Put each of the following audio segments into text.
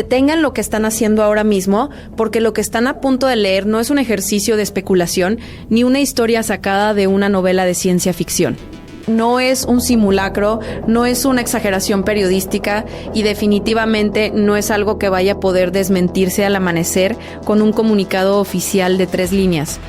Detengan lo que están haciendo ahora mismo, porque lo que están a punto de leer no es un ejercicio de especulación ni una historia sacada de una novela de ciencia ficción. No es un simulacro, no es una exageración periodística y definitivamente no es algo que vaya a poder desmentirse al amanecer con un comunicado oficial de 3 líneas.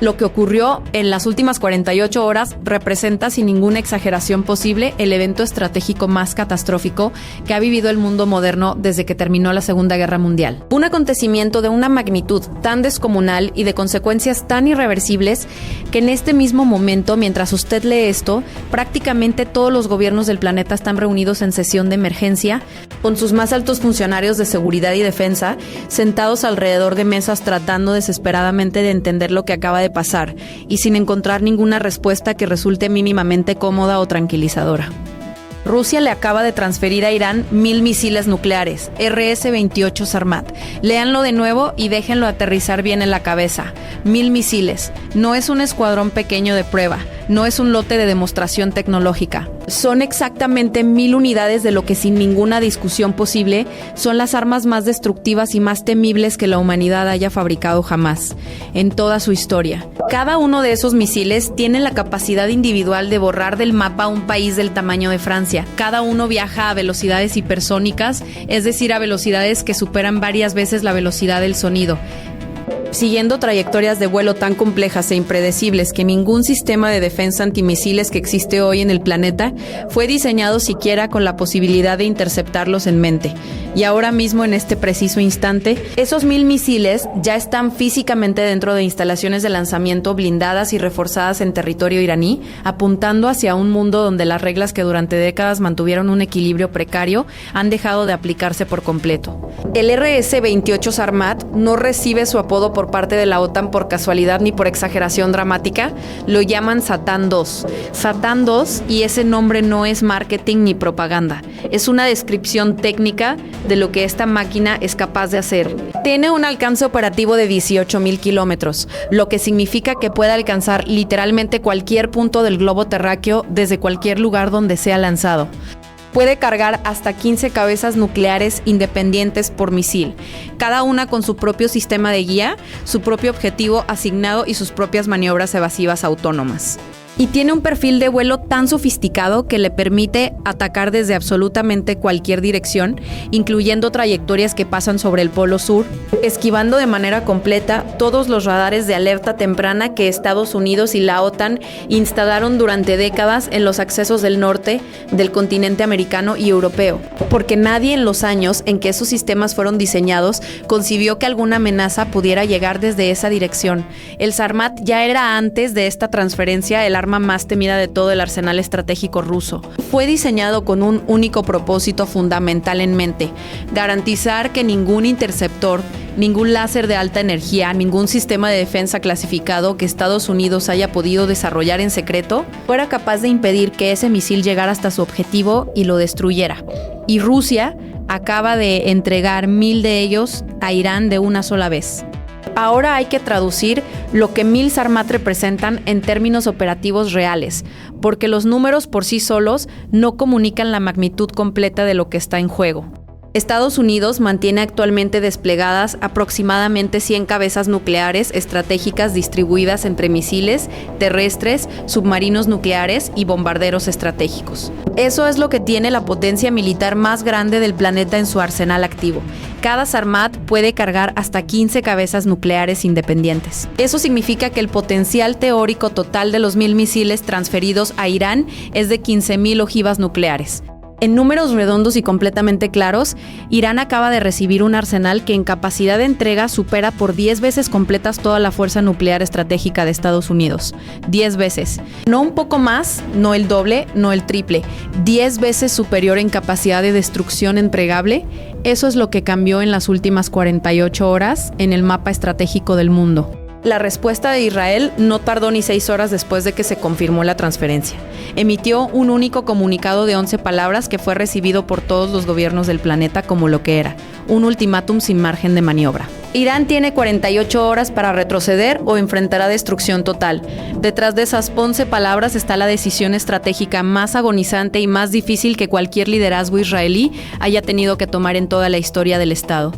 Lo que ocurrió en las últimas 48 horas representa, sin ninguna exageración posible, el evento estratégico más catastrófico que ha vivido el mundo moderno desde que terminó la Segunda Guerra Mundial. Un acontecimiento de una magnitud tan descomunal y de consecuencias tan irreversibles que en este mismo momento, mientras usted lee esto, prácticamente todos los gobiernos del planeta están reunidos en sesión de emergencia, con sus más altos funcionarios de seguridad y defensa, sentados alrededor de mesas tratando desesperadamente de entender lo que acaba de pasar y sin encontrar ninguna respuesta que resulte mínimamente cómoda o tranquilizadora. Rusia le acaba de transferir a Irán 1,000 misiles nucleares, RS-28 Sarmat. Léanlo de nuevo y déjenlo aterrizar bien en la cabeza. 1,000 misiles. No es un escuadrón pequeño de prueba, no es un lote de demostración tecnológica. Son exactamente 1,000 unidades de lo que, sin ninguna discusión posible, son las armas más destructivas y más temibles que la humanidad haya fabricado jamás, en toda su historia. Cada uno de esos misiles tiene la capacidad individual de borrar del mapa un país del tamaño de Francia. Cada uno viaja a velocidades hipersónicas, es decir, a velocidades que superan varias veces la velocidad del sonido, siguiendo trayectorias de vuelo tan complejas e impredecibles que ningún sistema de defensa antimisiles que existe hoy en el planeta fue diseñado siquiera con la posibilidad de interceptarlos en mente. Y ahora mismo, en este preciso instante, esos 1,000 misiles ya están físicamente dentro de instalaciones de lanzamiento blindadas y reforzadas en territorio iraní, apuntando hacia un mundo donde las reglas que durante décadas mantuvieron un equilibrio precario han dejado de aplicarse por completo. El RS-28 Sarmat no recibe su apodo por parte de la OTAN por casualidad ni por exageración dramática. Lo llaman Satán II. Satán II, y ese nombre no es marketing ni propaganda. Es una descripción técnica de lo que esta máquina es capaz de hacer. Tiene un alcance operativo de 18,000 kilómetros, lo que significa que puede alcanzar literalmente cualquier punto del globo terráqueo desde cualquier lugar donde sea lanzado. Puede cargar hasta 15 cabezas nucleares independientes por misil, cada una con su propio sistema de guía, su propio objetivo asignado y sus propias maniobras evasivas autónomas. Y tiene un perfil de vuelo tan sofisticado que le permite atacar desde absolutamente cualquier dirección, incluyendo trayectorias que pasan sobre el Polo Sur, esquivando de manera completa todos los radares de alerta temprana que Estados Unidos y la OTAN instalaron durante décadas en los accesos del norte del continente americano y europeo, porque nadie en los años en que esos sistemas fueron diseñados concibió que alguna amenaza pudiera llegar desde esa dirección. El Sarmat ya era, antes de esta transferencia, el arma más temida de todo el arsenal estratégico ruso. Fue diseñado con un único propósito fundamental en mente: garantizar que ningún interceptor, ningún láser de alta energía, ningún sistema de defensa clasificado que Estados Unidos haya podido desarrollar en secreto fuera capaz de impedir que ese misil llegara hasta su objetivo y lo destruyera. Y Rusia acaba de entregar 1,000 de ellos a Irán de una sola vez. Ahora hay que traducir lo que 1,000 Sarmat representan en términos operativos reales, porque los números por sí solos no comunican la magnitud completa de lo que está en juego. Estados Unidos mantiene actualmente desplegadas aproximadamente 100 cabezas nucleares estratégicas distribuidas entre misiles, terrestres, submarinos nucleares y bombarderos estratégicos. Eso es lo que tiene la potencia militar más grande del planeta en su arsenal activo. Cada Sarmat puede cargar hasta 15 cabezas nucleares independientes. Eso significa que el potencial teórico total de los 1,000 misiles transferidos a Irán es de 15,000 ojivas nucleares. En números redondos y completamente claros, Irán acaba de recibir un arsenal que en capacidad de entrega supera por 10 veces completas toda la fuerza nuclear estratégica de Estados Unidos. 10 veces. No un poco más, no el doble, no el triple. 10 veces superior en capacidad de destrucción entregable. Eso es lo que cambió en las últimas 48 horas en el mapa estratégico del mundo. La respuesta de Israel no tardó ni 6 horas después de que se confirmó la transferencia. Emitió un único comunicado de 11 palabras que fue recibido por todos los gobiernos del planeta como lo que era: un ultimátum sin margen de maniobra. Irán tiene 48 horas para retroceder o enfrentará destrucción total. Detrás de esas 11 palabras está la decisión estratégica más agonizante y más difícil que cualquier liderazgo israelí haya tenido que tomar en toda la historia del Estado.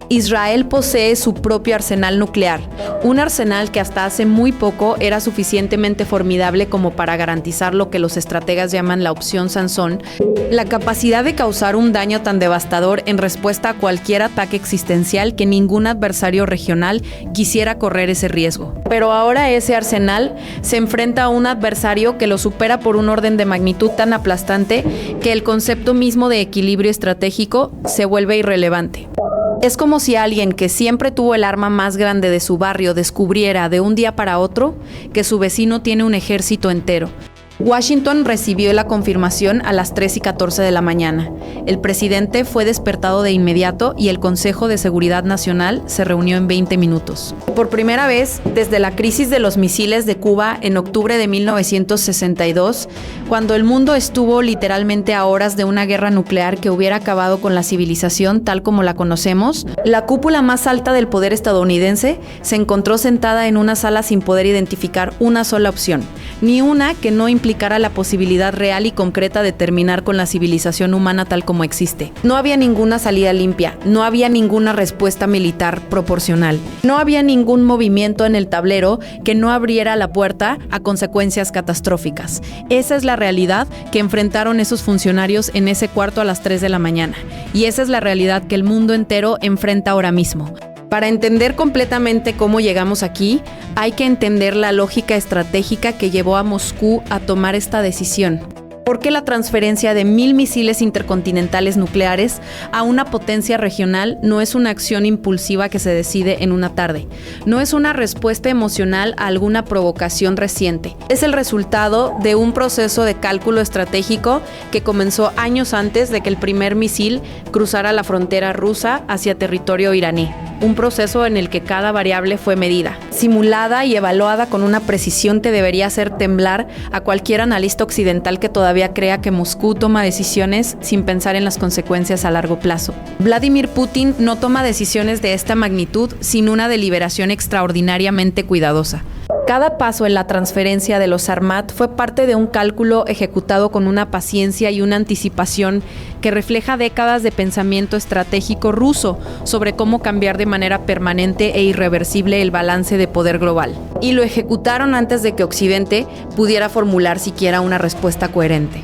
Israel posee su propio arsenal nuclear, un arsenal que hasta hace muy poco era suficientemente formidable como para garantizar lo que los estrategas llaman la opción Sansón, la capacidad de causar un daño tan devastador en respuesta a cualquier ataque existencial que ningún adversario regional quisiera correr ese riesgo. Pero ahora ese arsenal se enfrenta a un adversario que lo supera por un orden de magnitud tan aplastante que el concepto mismo de equilibrio estratégico se vuelve irrelevante. Es como si alguien que siempre tuvo el arma más grande de su barrio descubriera de un día para otro que su vecino tiene un ejército entero. Washington recibió la confirmación a las 3:14 de la mañana. El presidente fue despertado de inmediato y el Consejo de Seguridad Nacional se reunió en 20 minutos. Por primera vez, desde la crisis de los misiles de Cuba en octubre de 1962, cuando el mundo estuvo literalmente a horas de una guerra nuclear que hubiera acabado con la civilización tal como la conocemos, la cúpula más alta del poder estadounidense se encontró sentada en una sala sin poder identificar una sola opción, ni una que no implicara la posibilidad real y concreta de terminar con la civilización humana tal como existe. No había ninguna salida limpia, no había ninguna respuesta militar proporcional, no había ningún movimiento en el tablero que no abriera la puerta a consecuencias catastróficas. Esa es la realidad que enfrentaron esos funcionarios en ese cuarto a las 3 de la mañana, y esa es la realidad que el mundo entero enfrenta ahora mismo. Para entender completamente cómo llegamos aquí, hay que entender la lógica estratégica que llevó a Moscú a tomar esta decisión. ¿Por qué la transferencia de 1000 misiles intercontinentales nucleares a una potencia regional no es una acción impulsiva que se decide en una tarde? No es una respuesta emocional a alguna provocación reciente. Es el resultado de un proceso de cálculo estratégico que comenzó años antes de que el primer misil cruzara la frontera rusa hacia territorio iraní. Un proceso en el que cada variable fue medida, simulada y evaluada con una precisión que debería hacer temblar a cualquier analista occidental que todavía crea que Moscú toma decisiones sin pensar en las consecuencias a largo plazo. Vladimir Putin no toma decisiones de esta magnitud sin una deliberación extraordinariamente cuidadosa. Cada paso en la transferencia de los Sarmat fue parte de un cálculo ejecutado con una paciencia y una anticipación que refleja décadas de pensamiento estratégico ruso sobre cómo cambiar de manera permanente e irreversible el balance de poder global. Y lo ejecutaron antes de que Occidente pudiera formular siquiera una respuesta coherente.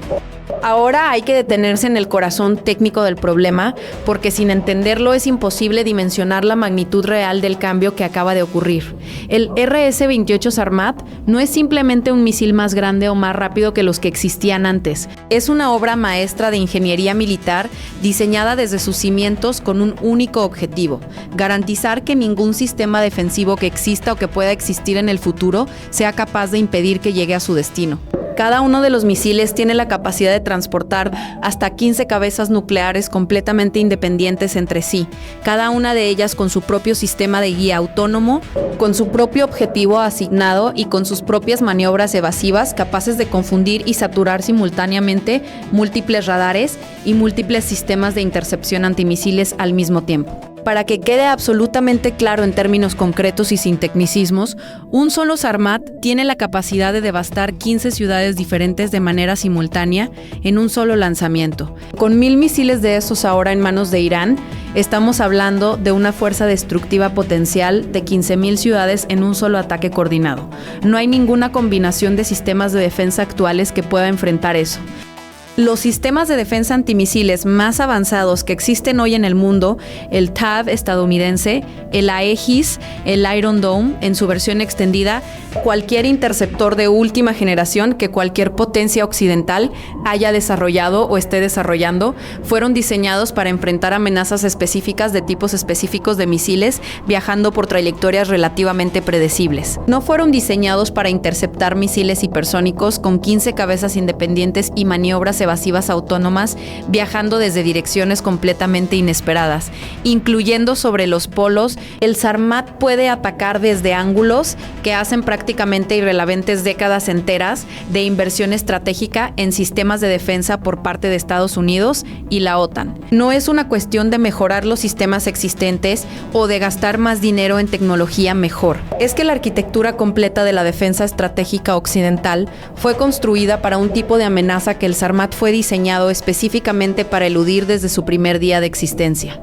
Ahora hay que detenerse en el corazón técnico del problema, porque sin entenderlo es imposible dimensionar la magnitud real del cambio que acaba de ocurrir. El RS-28 Sarmat no es simplemente un misil más grande o más rápido que los que existían antes. Es una obra maestra de ingeniería militar diseñada desde sus cimientos con un único objetivo: garantizar que ningún sistema defensivo que exista o que pueda existir en el futuro sea capaz de impedir que llegue a su destino. Cada uno de los misiles tiene la capacidad de transportar hasta 15 cabezas nucleares completamente independientes entre sí, cada una de ellas con su propio sistema de guía autónomo, con su propio objetivo asignado y con sus propias maniobras evasivas capaces de confundir y saturar simultáneamente múltiples radares y múltiples sistemas de intercepción antimisiles al mismo tiempo. Para que quede absolutamente claro en términos concretos y sin tecnicismos, un solo Sarmat tiene la capacidad de devastar 15 ciudades diferentes de manera simultánea en un solo lanzamiento. Con 1000 misiles de esos ahora en manos de Irán, estamos hablando de una fuerza destructiva potencial de 15.000 ciudades en un solo ataque coordinado. No hay ninguna combinación de sistemas de defensa actuales que pueda enfrentar eso. Los sistemas de defensa antimisiles más avanzados que existen hoy en el mundo, el THAAD estadounidense, el Aegis, el Iron Dome en su versión extendida, cualquier interceptor de última generación que cualquier potencia occidental haya desarrollado o esté desarrollando, fueron diseñados para enfrentar amenazas específicas de tipos específicos de misiles viajando por trayectorias relativamente predecibles. No fueron diseñados para interceptar misiles hipersónicos con 15 cabezas independientes y maniobras evasivas autónomas viajando desde direcciones completamente inesperadas, incluyendo sobre los polos. El Sarmat puede atacar desde ángulos que hacen prácticamente irrelevantes décadas enteras de inversión estratégica en sistemas de defensa por parte de Estados Unidos y la OTAN. No es una cuestión de mejorar los sistemas existentes o de gastar más dinero en tecnología mejor. Es que la arquitectura completa de la defensa estratégica occidental fue construida para un tipo de amenaza que el Sarmat fue diseñado específicamente para eludir desde su primer día de existencia.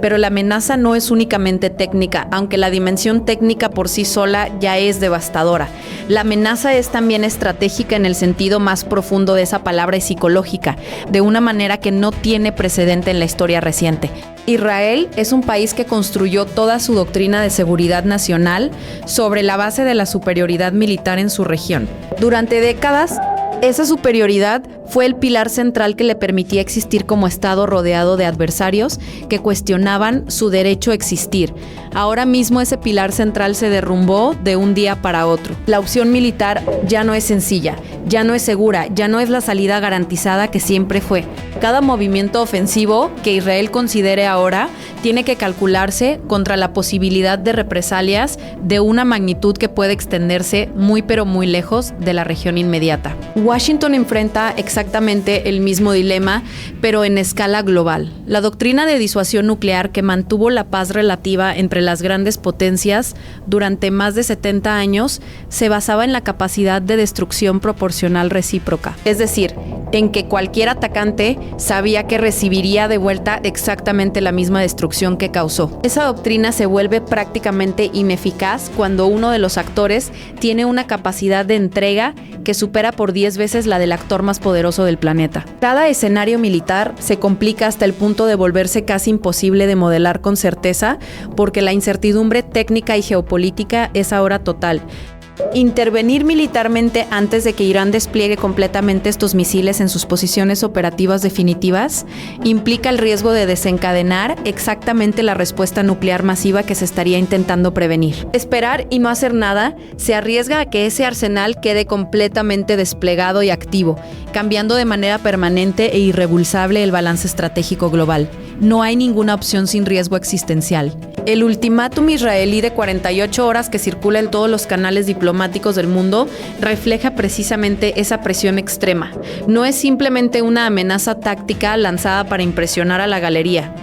Pero la amenaza no es únicamente técnica, aunque la dimensión técnica por sí sola ya es devastadora. La amenaza es también estratégica en el sentido más profundo de esa palabra y psicológica, de una manera que no tiene precedente en la historia reciente. Israel es un país que construyó toda su doctrina de seguridad nacional sobre la base de la superioridad militar en su región. Durante décadas, esa superioridad fue el pilar central que le permitía existir como Estado rodeado de adversarios que cuestionaban su derecho a existir. Ahora mismo ese pilar central se derrumbó de un día para otro. La opción militar ya no es sencilla, ya no es segura, ya no es la salida garantizada que siempre fue. Cada movimiento ofensivo que Israel considere ahora tiene que calcularse contra la posibilidad de represalias de una magnitud que puede extenderse muy pero muy lejos de la región inmediata. Washington enfrenta exactamente el mismo dilema, pero en escala global. La doctrina de disuasión nuclear que mantuvo la paz relativa entre las grandes potencias durante más de 70 años se basaba en la capacidad de destrucción proporcional recíproca, es decir, en que cualquier atacante sabía que recibiría de vuelta exactamente la misma destrucción que causó. Esa doctrina se vuelve prácticamente ineficaz cuando uno de los actores tiene una capacidad de entrega que supera por 10 veces la del actor más poderoso del planeta. Cada escenario militar se complica hasta el punto de volverse casi imposible de modelar con certeza porque la incertidumbre técnica y geopolítica es ahora total. Intervenir militarmente antes de que Irán despliegue completamente estos misiles en sus posiciones operativas definitivas implica el riesgo de desencadenar exactamente la respuesta nuclear masiva que se estaría intentando prevenir. Esperar y no hacer nada se arriesga a que ese arsenal quede completamente desplegado y activo, cambiando de manera permanente e irreversible el balance estratégico global. No hay ninguna opción sin riesgo existencial. El ultimátum israelí de 48 horas que circula en todos los canales diplomáticos del mundo refleja precisamente esa presión extrema. No es simplemente una amenaza táctica lanzada para impresionar a la galería.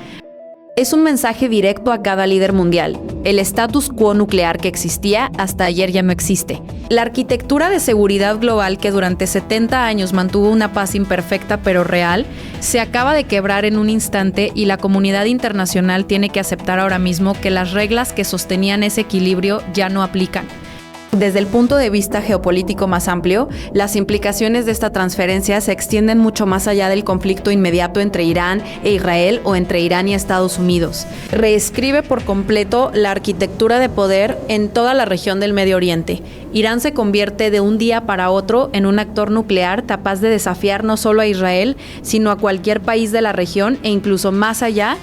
Es un mensaje directo a cada líder mundial. El status quo nuclear que existía hasta ayer ya no existe. La arquitectura de seguridad global que durante 70 años mantuvo una paz imperfecta pero real, se acaba de quebrar en un instante y la comunidad internacional tiene que aceptar ahora mismo que las reglas que sostenían ese equilibrio ya no aplican. Desde el punto de vista geopolítico más amplio, las implicaciones de esta transferencia se extienden mucho más allá del conflicto inmediato entre Irán e Israel o entre Irán y Estados Unidos. Reescribe por completo la arquitectura de poder en toda la región del Medio Oriente. Irán se convierte de un día para otro en un actor nuclear capaz de desafiar no solo a Israel, sino a cualquier país de la región e incluso más allá,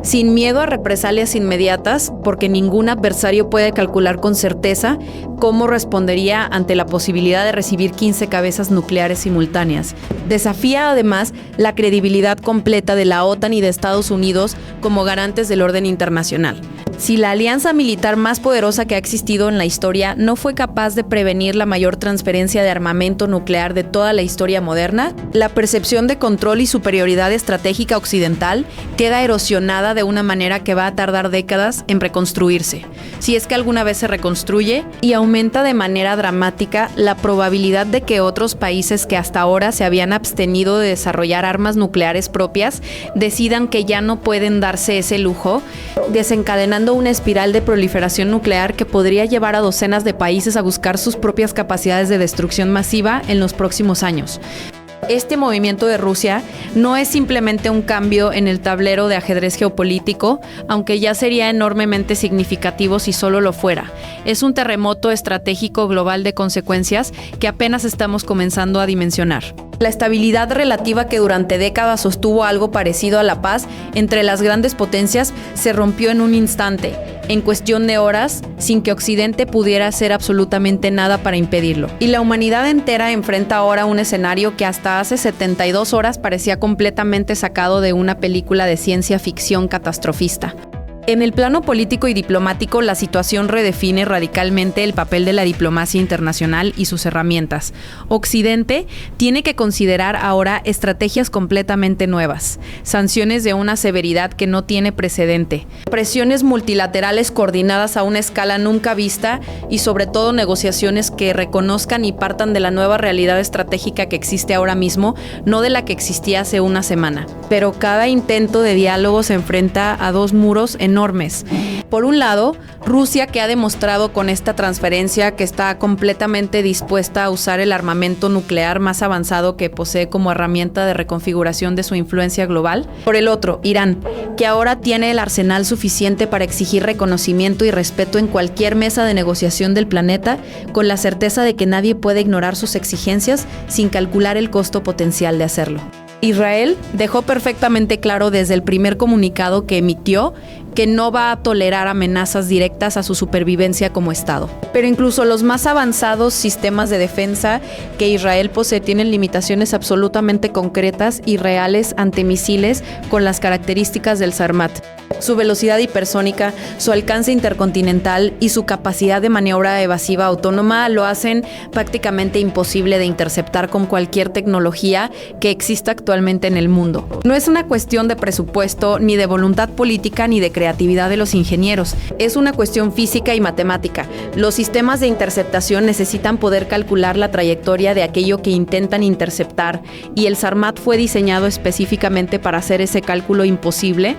sin miedo a represalias inmediatas, porque ningún adversario puede calcular con certeza cómo respondería ante la posibilidad de recibir 15 cabezas nucleares simultáneas. Desafía además la credibilidad completa de la OTAN y de Estados Unidos como garantes del orden internacional. Si la alianza militar más poderosa que ha existido en la historia no fue capaz de prevenir la mayor transferencia de armamento nuclear de toda la historia moderna, la percepción de control y superioridad estratégica occidental queda erosionada de una manera que va a tardar décadas en reconstruirse, si es que alguna vez se reconstruye, y aumenta de manera dramática la probabilidad de que otros países que hasta ahora se habían abstenido de desarrollar armas nucleares propias decidan que ya no pueden darse ese lujo, desencadenando una espiral de proliferación nuclear que podría llevar a docenas de países a buscar sus propias capacidades de destrucción masiva en los próximos años. Este movimiento de Rusia no es simplemente un cambio en el tablero de ajedrez geopolítico, aunque ya sería enormemente significativo si solo lo fuera. Es un terremoto estratégico global de consecuencias que apenas estamos comenzando a dimensionar. La estabilidad relativa que durante décadas sostuvo algo parecido a la paz entre las grandes potencias se rompió en un instante, en cuestión de horas, sin que Occidente pudiera hacer absolutamente nada para impedirlo. Y la humanidad entera enfrenta ahora un escenario que hasta hace 72 horas parecía completamente sacado de una película de ciencia ficción catastrofista. En el plano político y diplomático, la situación redefine radicalmente el papel de la diplomacia internacional y sus herramientas. Occidente tiene que considerar ahora estrategias completamente nuevas, sanciones de una severidad que no tiene precedente, presiones multilaterales coordinadas a una escala nunca vista y sobre todo negociaciones que reconozcan y partan de la nueva realidad estratégica que existe ahora mismo, no de la que existía hace una semana. Pero cada intento de diálogo se enfrenta a dos muros enormes. Por un lado, Rusia, que ha demostrado con esta transferencia que está completamente dispuesta a usar el armamento nuclear más avanzado que posee como herramienta de reconfiguración de su influencia global. Por el otro, Irán, que ahora tiene el arsenal suficiente para exigir reconocimiento y respeto en cualquier mesa de negociación del planeta, con la certeza de que nadie puede ignorar sus exigencias sin calcular el costo potencial de hacerlo. Israel dejó perfectamente claro desde el primer comunicado que emitió que no va a tolerar amenazas directas a su supervivencia como Estado. Pero incluso los más avanzados sistemas de defensa que Israel posee tienen limitaciones absolutamente concretas y reales ante misiles con las características del Sarmat. Su velocidad hipersónica, su alcance intercontinental y su capacidad de maniobra evasiva autónoma lo hacen prácticamente imposible de interceptar con cualquier tecnología que exista actualmente en el mundo. No es una cuestión de presupuesto, ni de voluntad política, ni de creatividad de los ingenieros. Es una cuestión física y matemática. Los sistemas de interceptación necesitan poder calcular la trayectoria de aquello que intentan interceptar, y el Sarmat fue diseñado específicamente para hacer ese cálculo imposible.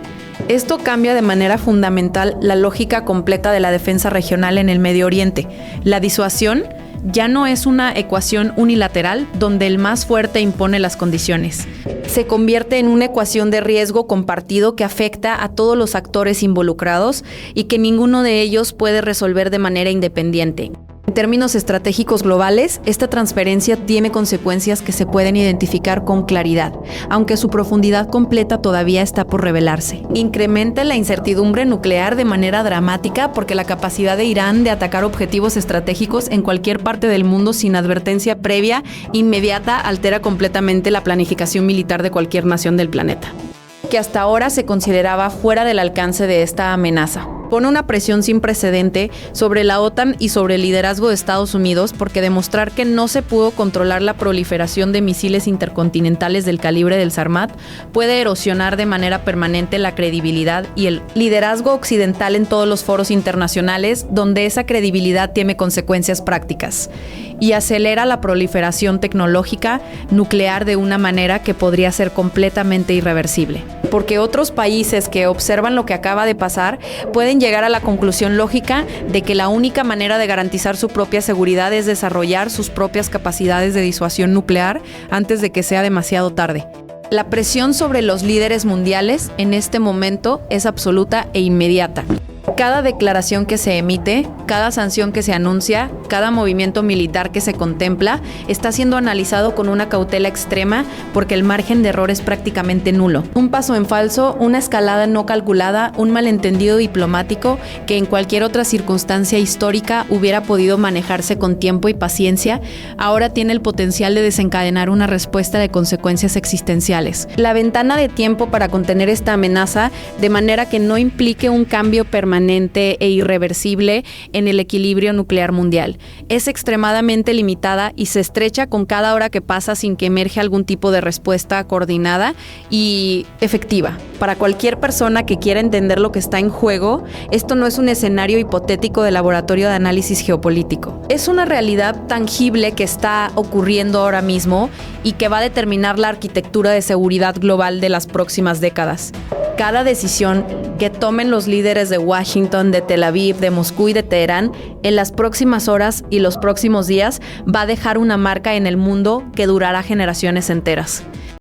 Esto cambia de manera fundamental la lógica completa de la defensa regional en el Medio Oriente. La disuasión ya no es una ecuación unilateral donde el más fuerte impone las condiciones. Se convierte en una ecuación de riesgo compartido que afecta a todos los actores involucrados y que ninguno de ellos puede resolver de manera independiente. En términos estratégicos globales, esta transferencia tiene consecuencias que se pueden identificar con claridad, aunque su profundidad completa todavía está por revelarse. Incrementa la incertidumbre nuclear de manera dramática porque la capacidad de Irán de atacar objetivos estratégicos en cualquier parte del mundo sin advertencia previa inmediata altera completamente la planificación militar de cualquier nación del planeta, que hasta ahora se consideraba fuera del alcance de esta amenaza. Pone una presión sin precedente sobre la OTAN y sobre el liderazgo de Estados Unidos porque demostrar que no se pudo controlar la proliferación de misiles intercontinentales del calibre del Sarmat puede erosionar de manera permanente la credibilidad y el liderazgo occidental en todos los foros internacionales donde esa credibilidad tiene consecuencias prácticas, y acelera la proliferación tecnológica nuclear de una manera que podría ser completamente irreversible. Porque otros países que observan lo que acaba de pasar pueden llegar a la conclusión lógica de que la única manera de garantizar su propia seguridad es desarrollar sus propias capacidades de disuasión nuclear antes de que sea demasiado tarde. La presión sobre los líderes mundiales en este momento es absoluta e inmediata. Cada declaración que se emite, cada sanción que se anuncia, cada movimiento militar que se contempla, está siendo analizado con una cautela extrema porque el margen de error es prácticamente nulo. Un paso en falso, una escalada no calculada, un malentendido diplomático que en cualquier otra circunstancia histórica hubiera podido manejarse con tiempo y paciencia, ahora tiene el potencial de desencadenar una respuesta de consecuencias existenciales. La ventana de tiempo para contener esta amenaza, de manera que no implique un cambio permanente e irreversible en el equilibrio nuclear mundial, es extremadamente limitada y se estrecha con cada hora que pasa sin que emerge algún tipo de respuesta coordinada y efectiva. Para cualquier persona que quiera entender lo que está en juego, esto no es un escenario hipotético de laboratorio de análisis geopolítico. Es una realidad tangible que está ocurriendo ahora mismo y que va a determinar la arquitectura de seguridad global de las próximas décadas. Cada decisión que tomen los líderes de Washington, de Tel Aviv, de Moscú y de Teherán en las próximas horas y los próximos días va a dejar una marca en el mundo que durará generaciones enteras.